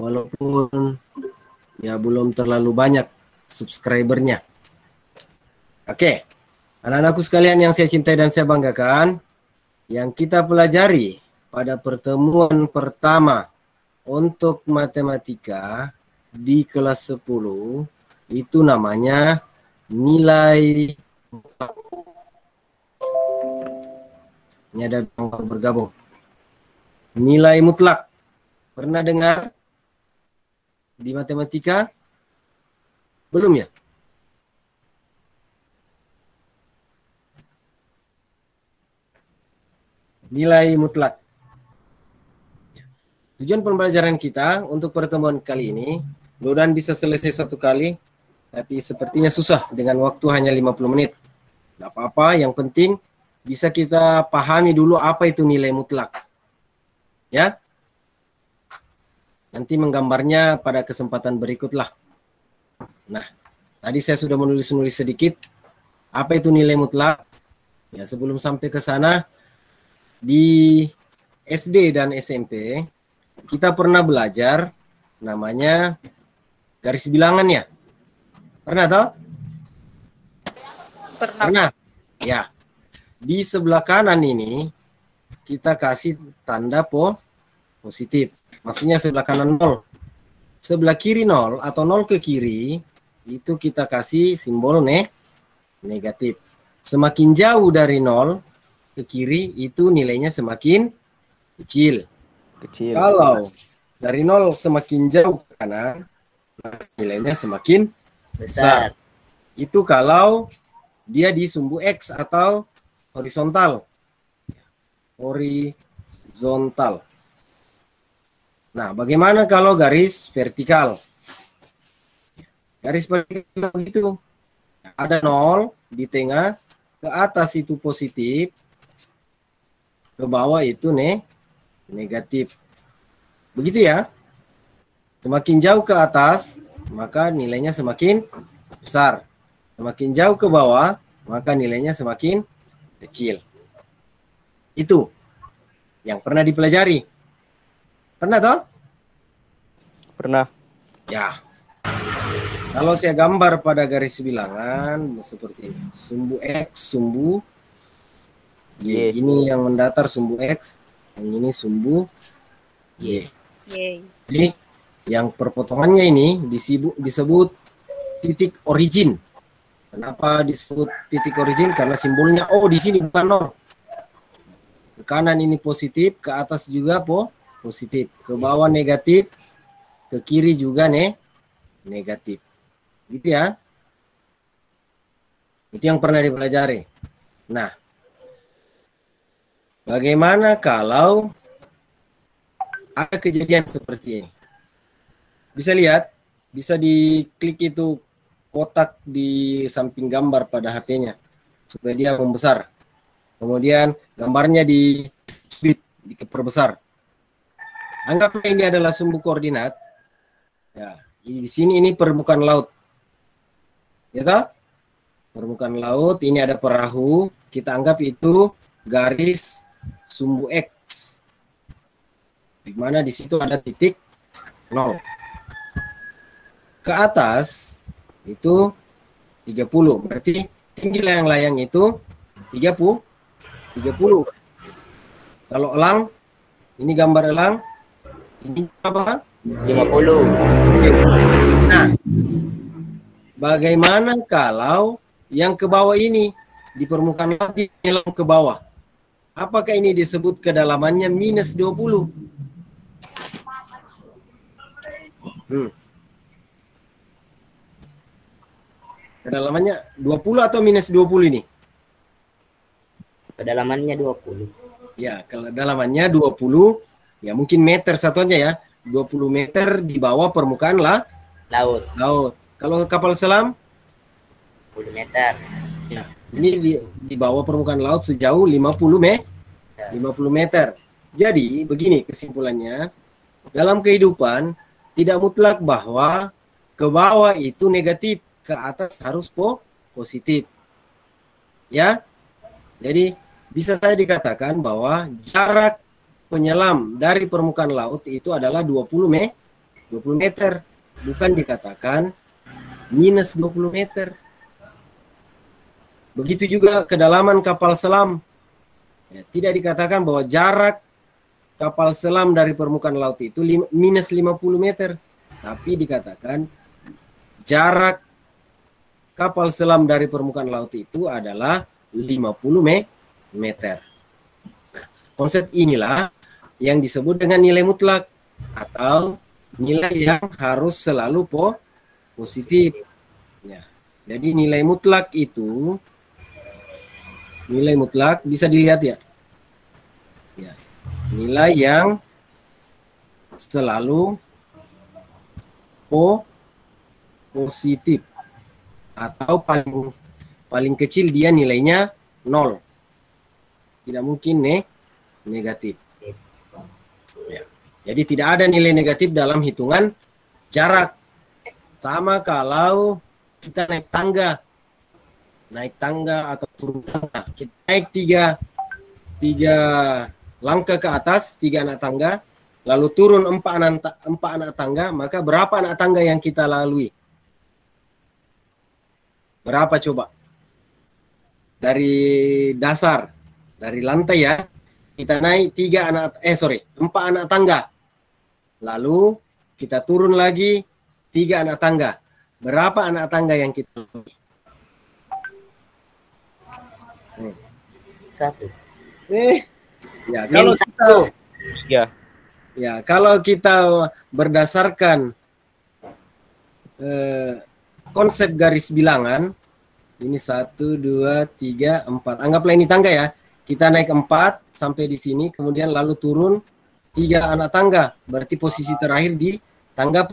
walaupun ya belum terlalu banyak subscribernya. Oke, anak-anakku sekalian yang saya cintai dan saya banggakan, yang kita pelajari pada pertemuan pertama untuk matematika di kelas 10 itu namanya nilai. Ini ada yang baru bergabung. Nilai mutlak. Pernah dengar di matematika? Belum ya? Nilai mutlak. Tujuan pembelajaran kita untuk pertemuan kali ini, mudah-mudahan bisa selesai satu kali, tapi sepertinya susah dengan waktu hanya 50 menit. Tidak apa-apa, yang penting bisa kita pahami dulu apa itu nilai mutlak. Ya. Nanti menggambarnya pada kesempatan berikutlah. Nah, tadi saya sudah menulis-nulis sedikit. Apa itu nilai mutlak? Ya, sebelum sampai ke sana, di SD dan SMP, kita pernah belajar namanya garis bilangan ya? Pernah toh? Pernah. Ya. Di sebelah kanan ini, kita kasih tanda positif. Maksudnya sebelah kanan 0. Sebelah kiri 0 atau 0 ke kiri, itu kita kasih simbol negatif. Semakin jauh dari 0 ke kiri, itu nilainya semakin kecil. Kalau dari 0 semakin jauh ke kanan, nilainya semakin besar. Itu kalau dia di sumbu X atau horizontal. Horizontal. Nah, bagaimana kalau garis vertikal? Garis vertikal itu ada 0 di tengah, ke atas itu positif, ke bawah itu negatif. Begitu ya. Semakin jauh ke atas, maka nilainya semakin besar. Semakin jauh ke bawah, maka nilainya semakin kecil. Itu yang pernah dipelajari. Pernah toh? Pernah. Ya. Kalau saya gambar pada garis bilangan seperti ini. Sumbu X, sumbu Y. Ini yang mendatar sumbu X, yang ini sumbu Y. Jadi yang perpotongannya ini disebut titik origin. Kenapa disebut titik origin? Karena simbolnya O di sini bukan 0. Ke kanan ini positif, ke atas juga positif, ke bawah negatif, ke kiri juga negatif. Gitu ya. Itu yang pernah dipelajari. Nah, bagaimana kalau ada kejadian seperti ini? Bisa lihat, bisa diklik itu kotak di samping gambar pada HP-nya supaya dia membesar. Kemudian gambarnya diperbesar. Anggaplah ini adalah sumbu koordinat. Ya, di sini ini permukaan laut. Ya toh? Permukaan laut, ini ada perahu, kita anggap itu garis sumbu X. Di mana di situ ada titik 0. Ke atas itu 30, berarti tinggi layang-layang itu 30. Kalau elang, ini gambar elang, ini berapa? 50. Nah, bagaimana kalau yang ke bawah ini di permukaan laut menyelam ke bawah? Apakah ini disebut kedalamannya minus 20? Kedalamannya 20 atau minus 20 ini? Kedalamannya 20. Ya, kedalamannya 20, ya mungkin meter satuannya ya. 20 meter di bawah permukaan laut. Kalau kapal selam? 10 meter. Ya, ini di bawah permukaan laut sejauh 50 meter. Jadi, begini kesimpulannya. Dalam kehidupan, tidak mutlak bahwa ke bawah itu negatif, ke atas harus positif. Ya, jadi bisa saya dikatakan bahwa jarak penyelam dari permukaan laut itu adalah 20 20 meter. Bukan dikatakan minus 20 meter. Begitu juga kedalaman kapal selam. Ya, tidak dikatakan bahwa jarak kapal selam dari permukaan laut itu minus 50 meter. Tapi dikatakan jarak kapal selam dari permukaan laut itu adalah 50 meter. Konsep inilah yang disebut dengan nilai mutlak atau nilai yang harus selalu positif. Ya. Jadi nilai mutlak itu, nilai mutlak bisa dilihat ya. Ya. Nilai yang selalu positif atau paling kecil dia nilainya 0. Tidak mungkin negatif. Ya. Jadi tidak ada nilai negatif dalam hitungan jarak. Sama kalau kita naik tangga atau turun tangga. Kita naik tiga langkah ke atas, 3 anak tangga, lalu turun 4 anak tangga, maka berapa anak tangga yang kita lalui? Berapa coba? Dari dasar, dari lantai ya, kita naik 4 anak tangga. Lalu kita turun lagi 3 anak tangga. Berapa anak tangga yang kita lalui? 1. Ya, kalau kita kalau kita berdasarkan konsep garis bilangan, ini 1, 2, 3, 4. Anggaplah ini tangga ya. Kita naik 4 sampai di sini, kemudian lalu turun 3 anak tangga. Berarti posisi terakhir di tangga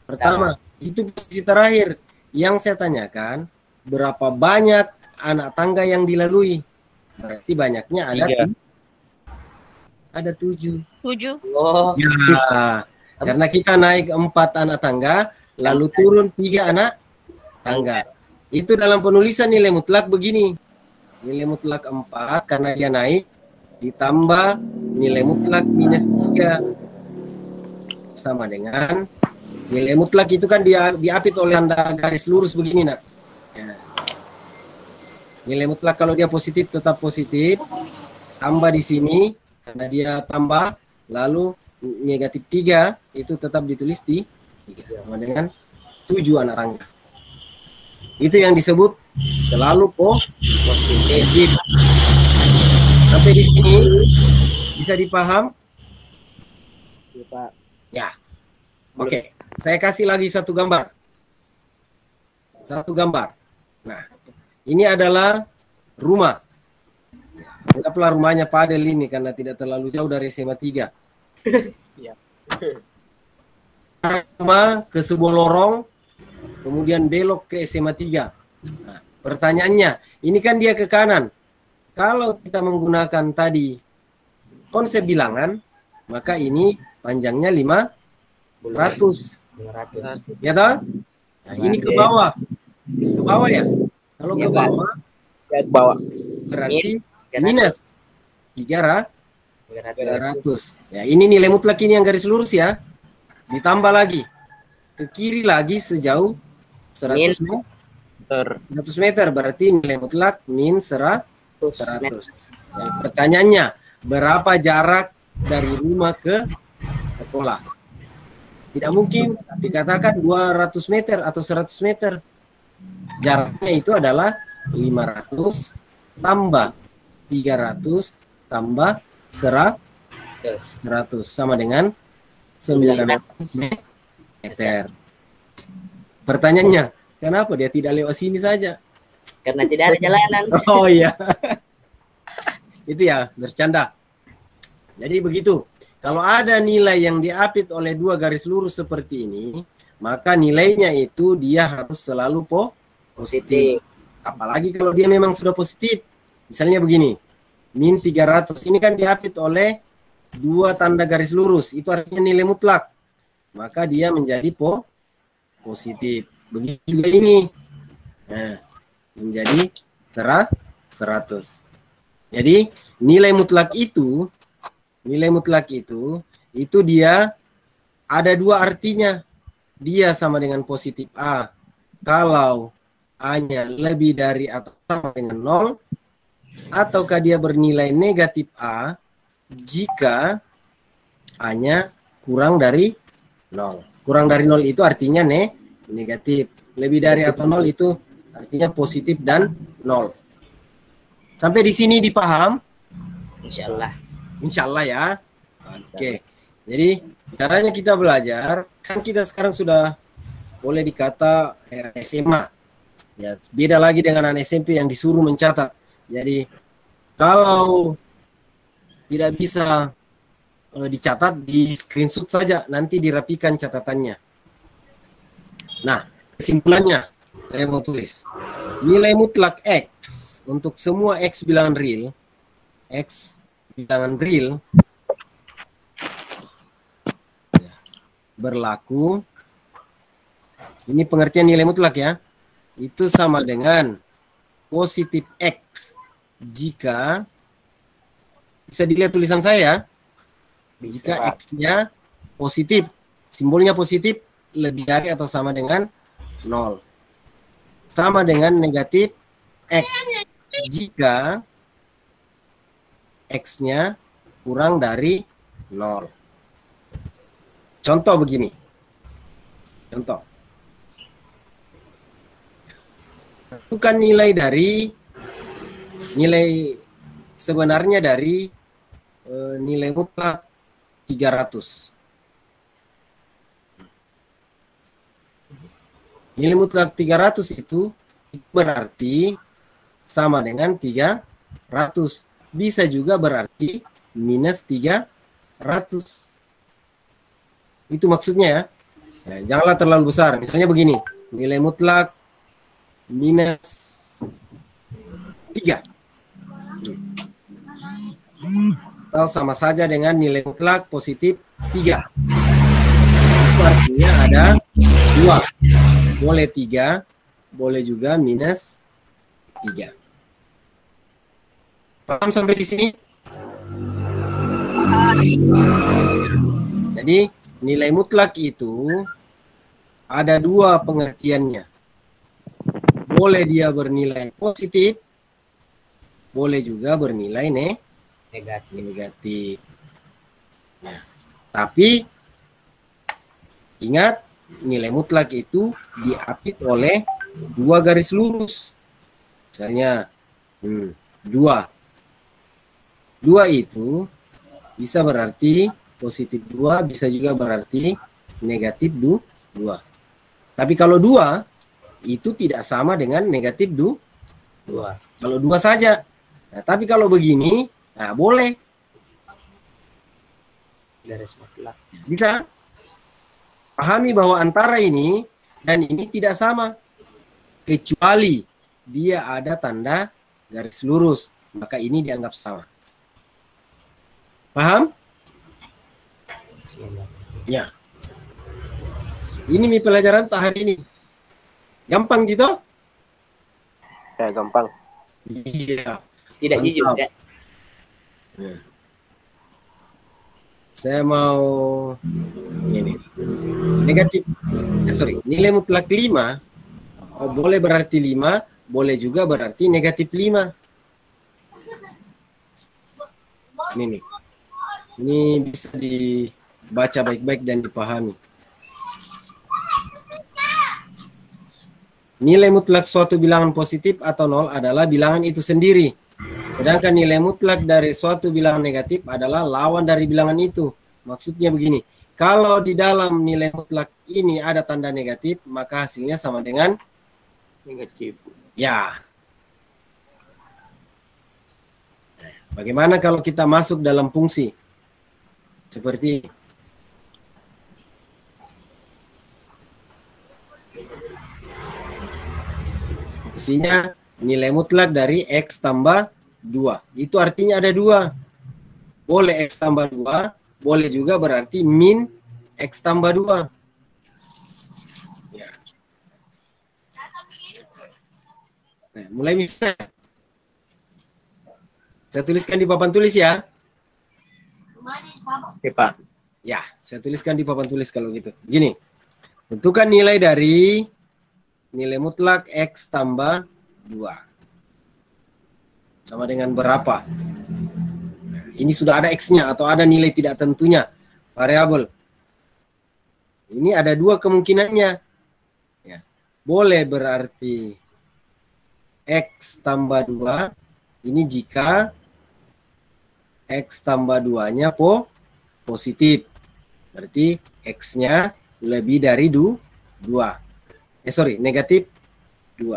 pertama. Itu posisi terakhir. Yang saya tanyakan, berapa banyak anak tangga yang dilalui? Berarti banyaknya ada 7. 7. Oh. Ya, karena kita naik 4 anak tangga, lalu turun 3 anak tangga. Itu dalam penulisan nilai mutlak begini. Nilai mutlak 4 karena dia naik, ditambah nilai mutlak minus 3. Sama dengan nilai mutlak itu kan dia diapit oleh tanda garis lurus begini nak. Ya. Nilai mutlak kalau dia positif tetap positif, tambah di sini karena dia tambah, lalu negatif 3 itu tetap ditulis di 3 sama dengan 7 anak tangga. Itu yang disebut selalu positif. Sampai di sini bisa dipaham? Ya. Oke, saya kasih lagi satu gambar. Nah, ini adalah rumah. Anggaplah rumahnya Padel ini karena tidak terlalu jauh dari SMA 3. Rumah ke sebuah lorong, kemudian belok ke SMA 3. Nah, pertanyaannya, ini kan dia ke kanan. Kalau kita menggunakan tadi konsep bilangan, maka ini panjangnya 500. Ya toh? Nah, ini ke bawah. Ke bawah ya? Kalau ke bawah, berarti minus 300. Ya, ini nilai mutlak ini yang garis lurus ya. Ditambah lagi ke kiri lagi sejauh 100 meter, berarti nilai mutlak min 100. Ya, pertanyaannya, berapa jarak dari rumah ke sekolah? Tidak mungkin dikatakan 200 meter atau 100 meter. Jaraknya itu adalah 500 tambah 300 tambah 100 sama dengan 900 meter. Pertanyaannya, kenapa dia tidak lewat sini saja? Karena tidak ada jalanan. Oh iya. Itu ya, bercanda. Jadi begitu. Kalau ada nilai yang diapit oleh 2 garis lurus seperti ini, maka nilainya itu dia harus selalu positif. Apalagi kalau dia memang sudah positif. Misalnya begini, min 300. Ini kan diapit oleh 2 tanda garis lurus. Itu artinya nilai mutlak. Maka dia menjadi positif. Begitu juga ini. Nah, menjadi 100. Jadi nilai mutlak itu dia ada dua artinya. Dia sama dengan positif A kalau A-nya lebih dari atau sama dengan 0, ataukah dia bernilai negatif A jika A-nya kurang dari 0. Kurang dari 0 itu artinya negatif. Lebih dari atau 0 itu artinya positif dan 0. Sampai di sini dipaham? Insya Allah. Insya Allah ya. Oke. Jadi caranya kita belajar, kan kita sekarang sudah boleh dikata SMA. Ya, beda lagi dengan anak SMP yang disuruh mencatat. Jadi kalau tidak bisa dicatat, di screenshot saja, nanti dirapikan catatannya. Nah, kesimpulannya saya mau tulis. Nilai mutlak X untuk semua X bilangan real, berlaku, ini pengertian nilai mutlak ya, itu sama dengan positif X jika, bisa dilihat tulisan saya, jika X-nya positif, simbolnya positif, lebih dari atau sama dengan 0. Sama dengan negatif X jika X-nya kurang dari 0. Contoh begini. Contoh. Tentukan nilai sebenarnya dari nilai mutlak 300. Nilai mutlak 300 itu berarti sama dengan 300. Bisa juga berarti minus 300. Itu maksudnya ya. Nah, janganlah terlalu besar. Misalnya begini, nilai mutlak minus 3. Atau sama saja dengan nilai mutlak positif 3. Itu artinya ada 2. Boleh 3, boleh juga minus 3. Paham sampai di sini? Jadi nilai mutlak itu ada 2 pengertiannya. Boleh dia bernilai positif, boleh juga bernilai negatif. Nah, tapi ingat, nilai mutlak itu diapit oleh 2 garis lurus. Misalnya 2. 2 itu bisa berarti positif 2, bisa juga berarti negatif 2. Tapi kalau 2 itu tidak sama dengan negatif 2. Kalau 2 saja. Nah, tapi kalau begini, nah boleh. Garis mutlak. Bisa. Pahami bahwa antara ini dan ini tidak sama. Kecuali dia ada tanda garis lurus, maka ini dianggap sama. Paham? Ya. Ini pelajaran tahap ini. Gampang gitu? Ya, gampang. Iya. Tidak jujur ya. Ya. Saya mau ini. Negatif. Nilai mutlak 5. Oh, boleh berarti 5, boleh juga berarti negatif 5. Ini. Ini bisa dibaca baik-baik dan dipahami. Nilai mutlak suatu bilangan positif atau 0 adalah bilangan itu sendiri. Sedangkan nilai mutlak dari suatu bilangan negatif adalah lawan dari bilangan itu. Maksudnya begini, kalau di dalam nilai mutlak ini ada tanda negatif, maka hasilnya sama dengan Negatif. ya. Bagaimana kalau kita masuk dalam fungsi? Seperti ini. Fungsinya nilai mutlak dari X tambah 2. Itu artinya ada 2. Boleh X tambah 2, boleh juga berarti min X tambah 2. Ya. Nah, mulai bisa. Saya tuliskan di papan tulis ya. Oke, Pak. Ya. Saya tuliskan di papan tulis kalau gitu. Gini, tentukan nilai dari nilai mutlak X tambah 2. Sama dengan berapa? Nah, ini sudah ada X-nya atau ada nilai tidak tentunya, variabel. Ini ada dua kemungkinannya. Ya. Boleh berarti X tambah 2, ini jika X tambah 2-nya positif. Berarti X-nya lebih dari 2. Negatif 2.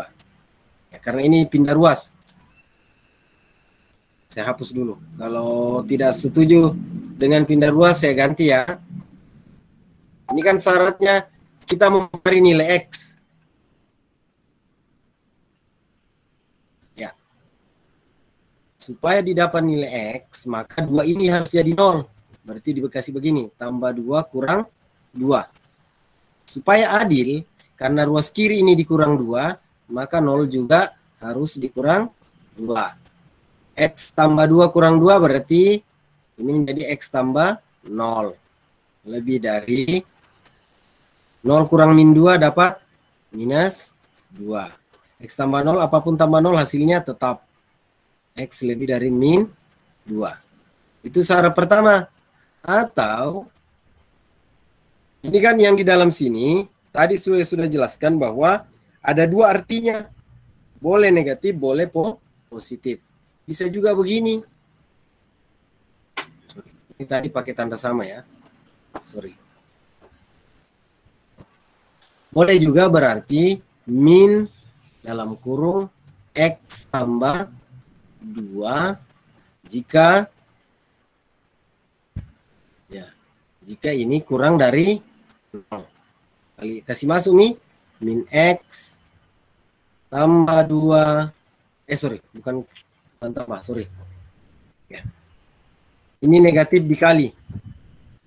Ya, karena ini pindah ruas. Saya hapus dulu. Kalau tidak setuju dengan pindah ruas, saya ganti ya. Ini kan syaratnya kita mencari nilai X. Ya. Supaya didapat nilai X, maka 2 ini harus jadi 0. Berarti dikasih begini, tambah 2 kurang 2. Supaya adil, karena ruas kiri ini dikurang 2, maka 0 juga harus dikurang 2. X tambah 2 kurang 2 berarti ini menjadi X tambah 0. Lebih dari 0 kurang min 2 dapat minus 2. X tambah 0, apapun tambah 0 hasilnya tetap X lebih dari min 2. Itu syarat pertama. Atau ini kan yang di dalam sini tadi sudah jelaskan bahwa ada dua artinya. Boleh negatif, boleh positif. Bisa juga begini. Sorry. Ini tadi pakai tanda sama ya. Sorry. Boleh juga berarti min dalam kurung X tambah 2 jika ini kurang dari 0. Kasih masuk nih min X tambah 2 bukan tambah, sorry. Ya. Ini negatif dikali.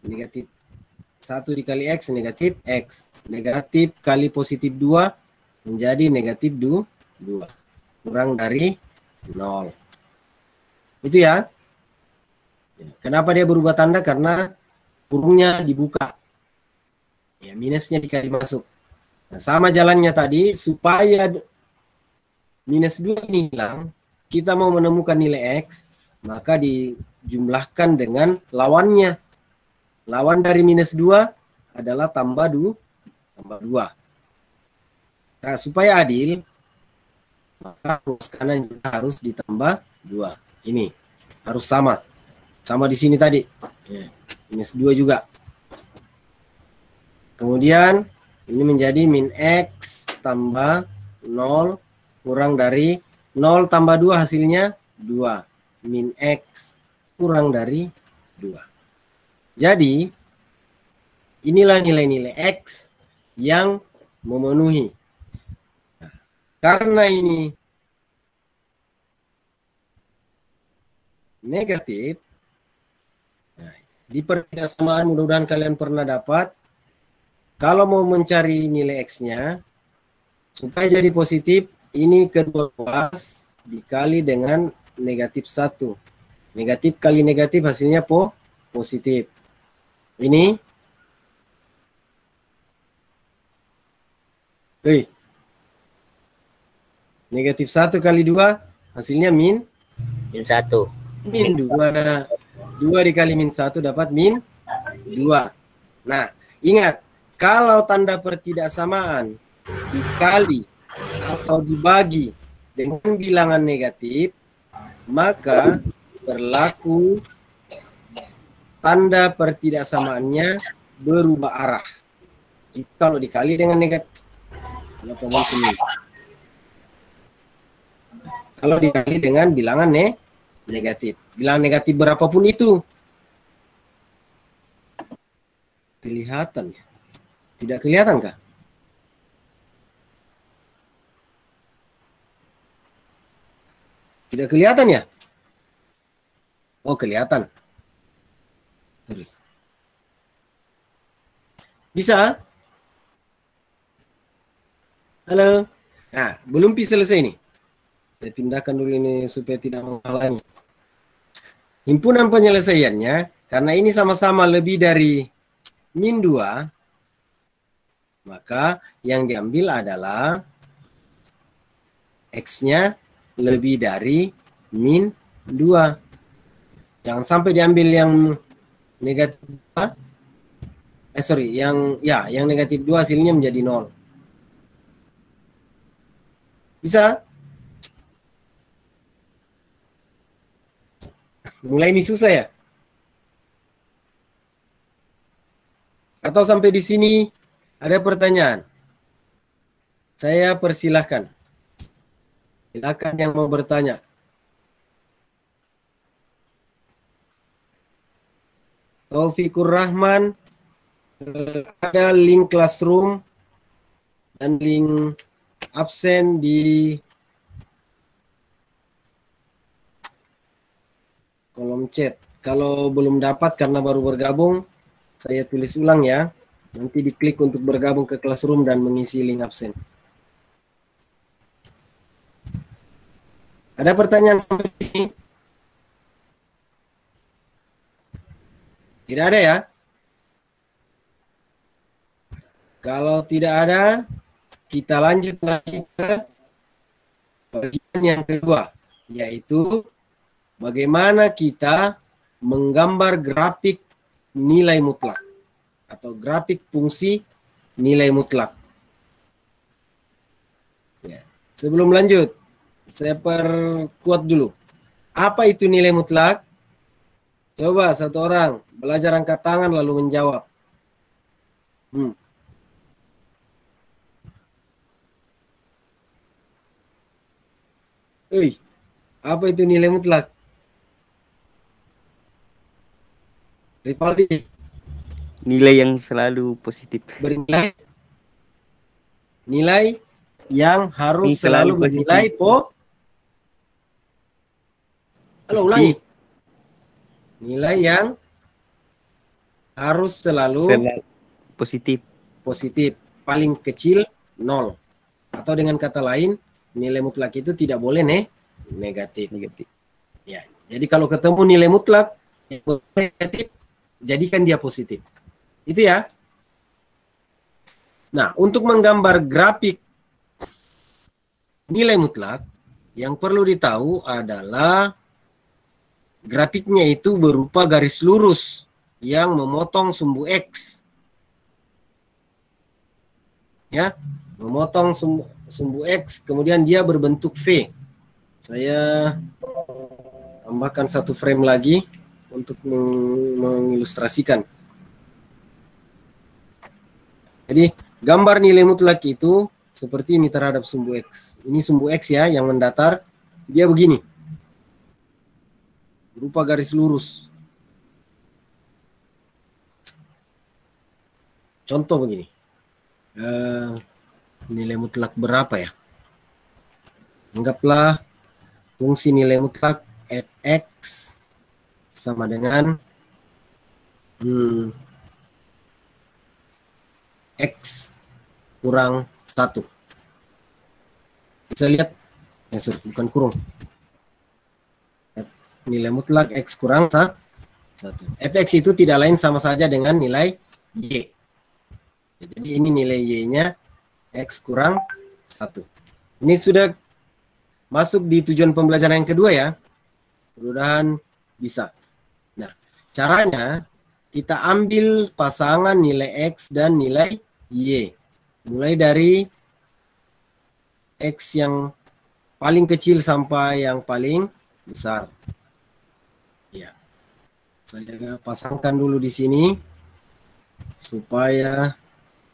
Negatif 1 dikali X, negatif X. Negatif kali positif 2 menjadi negatif 2. Kurang dari 0. Itu ya. Kenapa dia berubah tanda? Karena kurungnya dibuka. Ya, minusnya dikali masuk. Nah, sama jalannya tadi, supaya minus 2 ini hilang, kita mau menemukan nilai X, maka dijumlahkan dengan lawannya. Lawan dari minus 2 adalah tambah 2. Nah, supaya adil, maka ruas kanan juga harus ditambah 2. Ini harus sama. Sama di sini tadi. Ya, minus 2 juga. Kemudian ini menjadi min X tambah 0 kurang dari 0 tambah 2 hasilnya 2. Min X kurang dari 2. Jadi, inilah nilai-nilai X yang memenuhi. Nah, karena ini negatif, nah, di persamaan mudah-mudahan kalian pernah dapat, kalau mau mencari nilai X-nya, supaya jadi positif, ini kedua ruas dikali dengan negatif 1. Negatif kali negatif hasilnya positif. Ini negatif 1 kali 2 hasilnya min 1. Min 2. 2 dikali min 1 dapat min 2. Nah, ingat, kalau tanda pertidaksamaan dikali atau dibagi dengan bilangan negatif, maka berlaku tanda pertidaksamaannya berubah arah. Itu kalau dikali dengan negatif. Kalau dikali dengan bilangan negatif. Bilangan negatif berapapun itu. Kelihatan ya? Tidak kelihatan kah? Tidak kelihatan ya? Oh, kelihatan. Bisa? Halo? Nah, belum selesai nih. Saya pindahkan dulu ini supaya tidak menghalangi. Himpunan penyelesaiannya, karena ini sama-sama lebih dari min 2, maka yang diambil adalah X-nya lebih dari min 2. Jangan sampai diambil yang negatif 2. Yang negatif 2 hasilnya menjadi 0. Bisa? Mulai ini susah ya? Atau sampai di sini ada pertanyaan? Saya persilahkan. Silakan yang mau bertanya. Taufikur Rahman, ada link classroom dan link absen di kolom chat. Kalau belum dapat karena baru bergabung, saya tulis ulang ya. Nanti diklik untuk bergabung ke classroom dan mengisi link absen. Ada pertanyaan sampai sini? Tidak ada ya? Kalau tidak ada, kita lanjut lagi ke bagian yang kedua, yaitu bagaimana kita menggambar grafik nilai mutlak atau grafik fungsi nilai mutlak. Ya. Sebelum lanjut, saya perkuat dulu. Apa itu nilai mutlak? Coba satu orang belajar angkat tangan lalu menjawab. Apa itu nilai mutlak? Rivaldi. Nilai yang selalu positif. Bernilai. Nilai yang harus Ini selalu selalu bernilai Halo, ulangi. Nilai yang harus selalu positif. Positif. Paling kecil 0. Atau dengan kata lain, nilai mutlak itu tidak boleh negatif. Ya, jadi kalau ketemu nilai mutlak yang negatif, jadikan dia positif. Itu ya. Nah, untuk menggambar grafik nilai mutlak, yang perlu ditahu adalah grafiknya itu berupa garis lurus yang memotong sumbu X. Ya, memotong sumbu X, kemudian dia berbentuk V. Saya tambahkan satu frame lagi untuk mengilustrasikan. Jadi gambar nilai mutlak itu seperti ini terhadap sumbu X. Ini sumbu X ya yang mendatar, dia begini. Berupa garis lurus. Contoh begini. Nilai mutlak berapa ya? Anggaplah fungsi nilai mutlak fx sama dengan X kurang 1. Bisa lihat, bukan kurung. Nilai mutlak X kurang 1. Fx itu tidak lain sama saja dengan nilai Y. Jadi ini nilai Y-nya X kurang 1. Ini sudah masuk di tujuan pembelajaran yang kedua ya. Mudah-mudahan bisa. Nah, caranya kita ambil pasangan nilai X dan nilai Y. Mulai dari X yang paling kecil sampai yang paling besar. Ya. Saya pasangkan dulu di sini supaya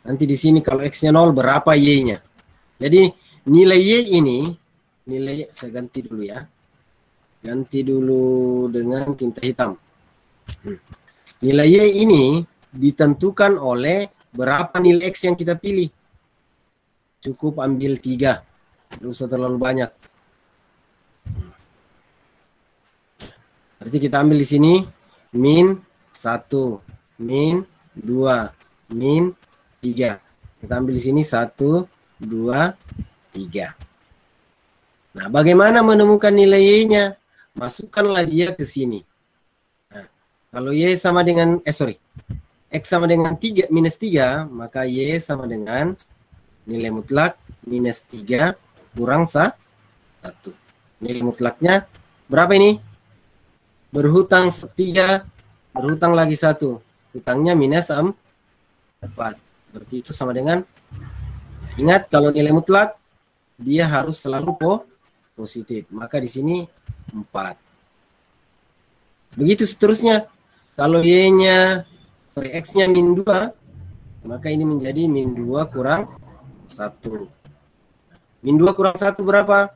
nanti di sini kalau X-nya 0 berapa Y-nya. Jadi nilai Y ini, saya ganti dulu ya. Ganti dulu dengan tinta hitam. Nilai Y ini ditentukan oleh berapa nilai X yang kita pilih. Cukup ambil 3. Tidak usah terlalu banyak. Berarti kita ambil di sini min 1, min 2, min 3. Kita ambil di sini 1, 2, 3. Nah, bagaimana menemukan nilai Y-nya? Masukkanlah dia ke sini. Nah, kalau Y sama dengan, X sama dengan 3 minus 3, maka Y sama dengan nilai mutlak minus 3 kurang 1. Nilai mutlaknya berapa ini? Berhutang 3, berhutang lagi 1. Hutangnya minus 4. Berarti itu sama dengan, ingat kalau nilai mutlak dia harus selalu positif. Maka di sini 4. Begitu seterusnya. Kalau X-nya min 2, maka ini menjadi min 2 kurang 1. Min 2 kurang 1 berapa?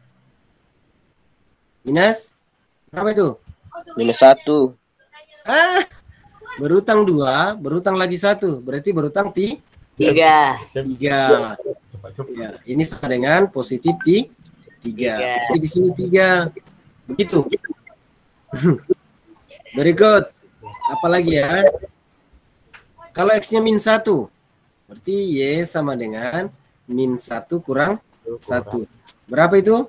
Minus berapa itu? Minus 1. Berutang 2, berutang lagi 1. Berarti berutang 3. 3. Ya, ini sama dengan positif 3. Jadi di sini 3. Begitu. Berikut. Apalagi ya? Kalau X-nya min 1, berarti Y sama dengan min 1 kurang 1. Berapa itu?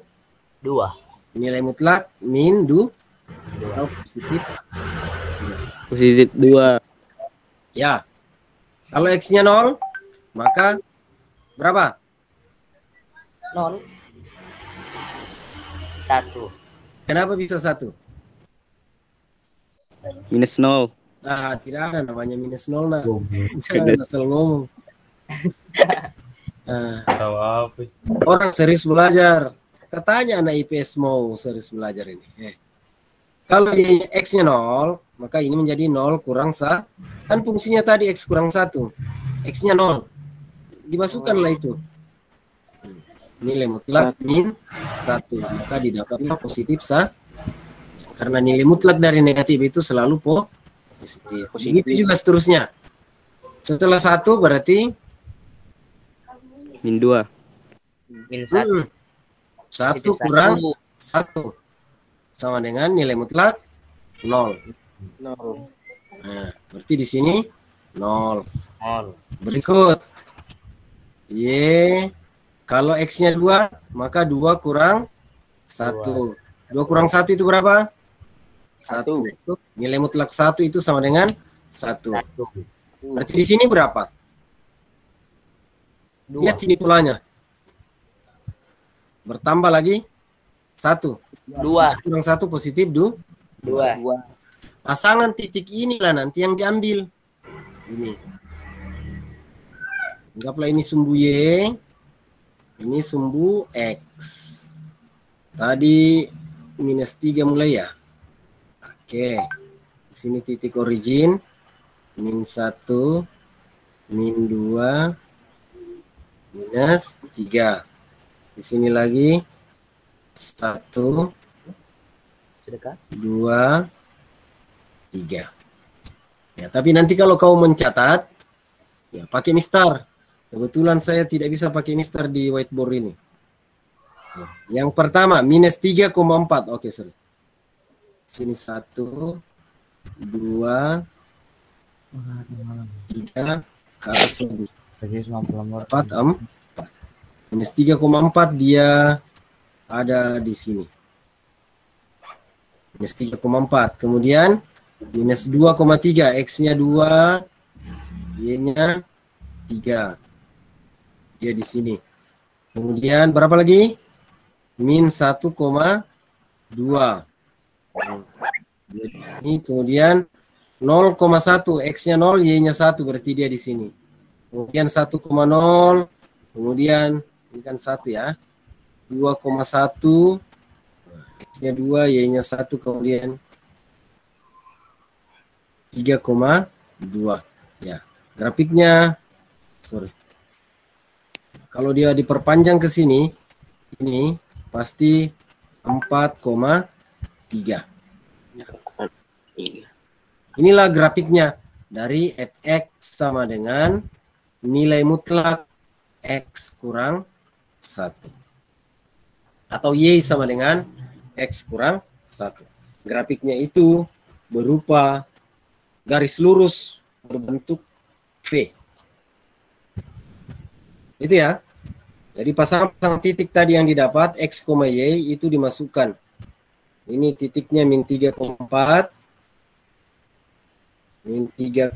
2. Nilai mutlak min 2. Oh, Positif 2. Ya. Kalau X-nya 0, maka berapa? 0. 1. Kenapa bisa 1? Minus 0. Tidak ada namanya minus 0. Nah. Jangan asal ngomong. Tahu apa? Orang serius belajar. Katanya anak IPS mau serius belajar ini. Kalau X-nya 0, maka ini menjadi 0 kurang 1. Kan fungsinya tadi X kurang 1. X-nya 0. Dimasukkanlah itu. Nilai mutlak min 1. Maka didapatlah positif 1. Karena nilai mutlak dari negatif itu selalu positif. Begitu juga seterusnya. Setelah 1 berarti Min 2. Min 1. 1 kurang 1 sama dengan nilai mutlak 0. 0. Nah, berarti di sini 0. 0. Berikut. Y kalau X-nya 2, maka 2 kurang 1. 2 kurang 1 itu berapa? 1. Nilai mutlak 1 itu sama dengan 1. Berarti di sini berapa? Lihat ini polanya. Bertambah lagi 1. 2. Kurang 1 positif 2. 2. Pasangan titik inilah nanti yang diambil. Ini. Anggaplah ini sumbu Y. Ini sumbu X. Tadi minus 3 mulai ya. Oke. Di sini titik origin. Min 1. Min 2. Minus 3. Di sini lagi 1. 2. 3. Ya, tapi nanti kalau kau mencatat, ya pakai mistar. Kebetulan saya tidak bisa pakai mistar di whiteboard ini. Yang pertama minus 3,4. Oke, sorry. Sini 1, 2, 3, ke atas lagi. 4, 4. Minus 3,4 dia ada di sini. Minus 3,4. Kemudian minus 2,3. X-nya 2, Y-nya 3. Dia di sini. Kemudian berapa lagi? Min 1,2. Dia di sini. Kemudian 0,1. X-nya 0, Y-nya 1. Berarti dia di sini. Kemudian 1,0. Kemudian ini kan 1 ya. 2,1. X-nya 2, Y-nya 1. Kemudian 3,2. Ya, grafiknya sorry. Kalau dia diperpanjang ke sini, ini pasti 4,3. Inilah grafiknya dari fx sama dengan nilai mutlak x kurang 1. Atau y sama dengan x kurang 1. Grafiknya itu berupa garis lurus berbentuk V. Itu ya. Jadi pasangan titik tadi yang didapat X, Y itu dimasukkan. Ini titiknya min 3,4. Min 3,4.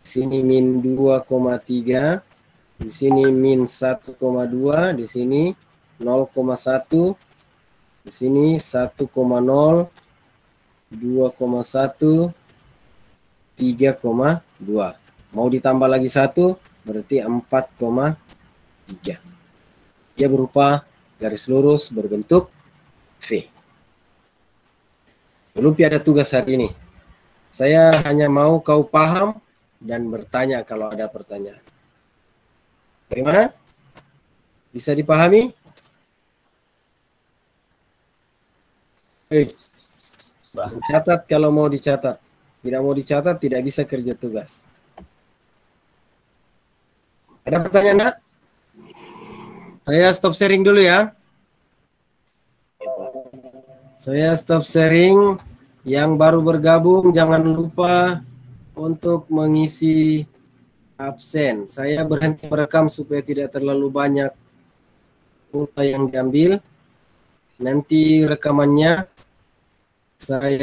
di sini min 2,3, di sini min 1,2, di sini 0,1, di sini 1,0, 2,1, 3,2. Mau ditambah lagi 1 berarti 4,3. Dia berupa garis lurus berbentuk V. Belum ada tugas hari ini. Saya hanya mau kau paham dan bertanya kalau ada pertanyaan. Bagaimana? Bisa dipahami? Catat kalau mau dicatat. Tidak mau dicatat, tidak bisa kerja tugas. Ada pertanyaan, Nak? Saya stop sharing dulu ya. Saya stop sharing. Yang baru bergabung jangan lupa untuk mengisi absen. Saya berhenti merekam supaya tidak terlalu banyak pulsa yang diambil. Nanti rekamannya saya